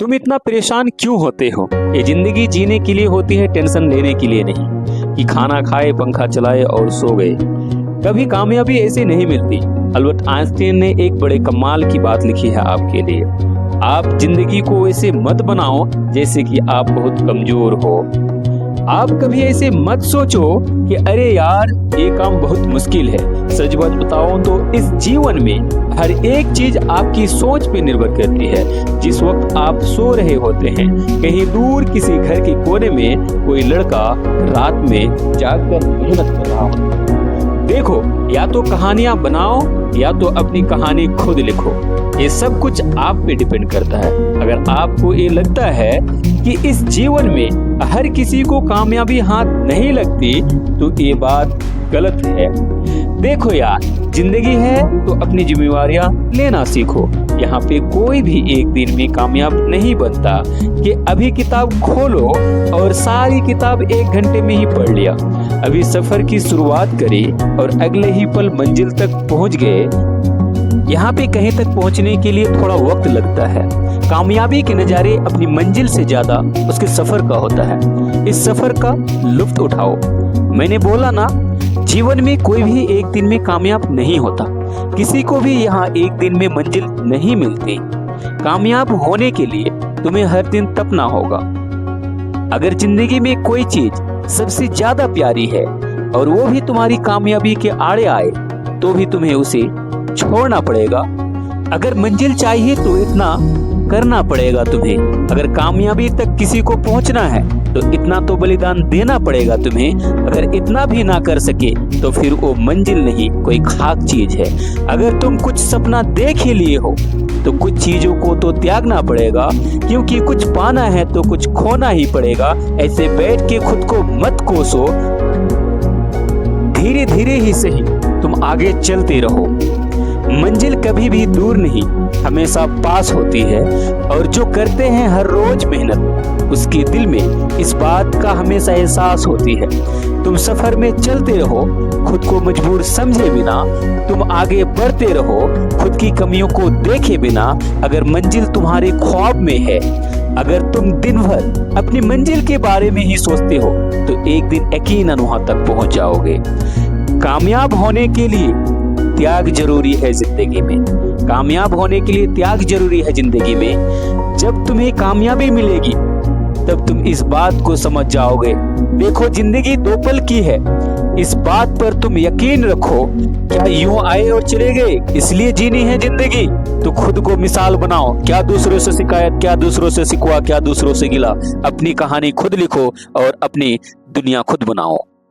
तुम इतना परेशान क्यों होते हो? ये जिंदगी जीने के लिए होती है, टेंशन लेने के लिए नहीं कि खाना खाए, पंखा चलाए और सो गए। कभी कामयाबी ऐसे नहीं मिलती। अल्बर्ट आइंस्टीन ने एक बड़े कमाल की बात लिखी है आपके लिए। आप जिंदगी को ऐसे मत बनाओ जैसे कि आप बहुत कमजोर हो। आप कभी ऐसे मत सोचो कि अरे यार ये काम बहुत मुश्किल है। सच बात बताओ तो इस जीवन में हर एक चीज आपकी सोच पे निर्भर करती है। जिस वक्त आप सो रहे होते हैं, कहीं दूर किसी घर के कोने में कोई लड़का रात में जागकर मेहनत कर रहा हो। देखो, या तो कहानियां बनाओ या तो अपनी कहानी खुद लिखो। ये सब कुछ आप पे डिपेंड करता है। अगर आपको ये लगता है कि इस जीवन में हर किसी को कामयाबी हाथ नहीं लगती तो ये बात गलत है। देखो यार, जिंदगी है तो अपनी जिम्मेवारियां लेना सीखो। यहाँ पे कोई भी एक दिन में कामयाब नहीं बनता कि अभी किताब खोलो और सारी किताब 1 घंटे में ही पढ़ लिया। अभी सफर की शुरुआत करी और अगले ही पल मंजिल तक पहुंच गए। यहाँ पे कहीं तक पहुंचने के लिए थोड़ा वक्त लगता है। कामयाबी के नज़ारे अपनी मंजिल से ज्यादा उसके सफर का होता है। इस सफर का लुत्फ उठाओ। मैंने बोला ना, जीवन में कोई भी एक दिन में कामयाब नहीं होता। किसी को भी यहाँ एक दिन में मंजिल नहीं मिलती। कामयाब होने के लिए तुम्हें हर दिन तपना होगा। अगर जिंदगी में कोई चीज सबसे ज्यादा प्यारी है और वो भी तुम्हारी कामयाबी के आड़े आए तो भी तुम्हें उसे छोड़ना पड़ेगा। अगर मंजिल चाहिए तो इतना करना पड़ेगा तुम्हें। अगर कामयाबी तक किसी को पहुंचना है तो इतना तो बलिदान देना पड़ेगा तुम्हें। अगर इतना भी ना कर सके तो फिर वो मंजिल नहीं, कोई खाक चीज है। अगर तुम कुछ सपना देख ही लिए हो तो कुछ चीजों को तो त्यागना पड़ेगा, क्योंकि कुछ पाना है तो कुछ खोना ही पड़ेगा। ऐसे बैठ के खुद को मत कोसो, धीरे धीरे ही सही तुम आगे चलते रहो। मंजिल कभी भी दूर नहीं, हमेशा पास होती है। और जो करते हैं हर रोज मेहनत, उसके दिल में इस बात का हमेशा एहसास होती है। तुम सफर में चलते रहो, खुद को मजबूर समझे बिना। तुम आगे बढ़ते रहो, खुद की कमियों को देखे बिना। अगर मंजिल तुम्हारे ख्वाब में है, अगर तुम दिन भर अपनी मंजिल के बारे में ही सोचते हो तो एक दिन यकीनन वहां तक पहुंच जाओगे। कामयाब होने के लिए त्याग जरूरी है जिंदगी में। कामयाब होने के लिए त्याग जरूरी है जिंदगी में। जब तुम्हें कामयाबी मिलेगी तब तुम इस बात को समझ जाओगे। देखो, जिंदगी 2 पल की है, इस बात पर तुम यकीन रखो। क्या यूं आए और चले गए इसलिए जीनी है जिंदगी? तो खुद को मिसाल बनाओ। क्या दूसरों से शिकायत, क्या दूसरों से शिकवा, क्या दूसरों से गिला। अपनी कहानी खुद लिखो और अपनी दुनिया खुद बनाओ।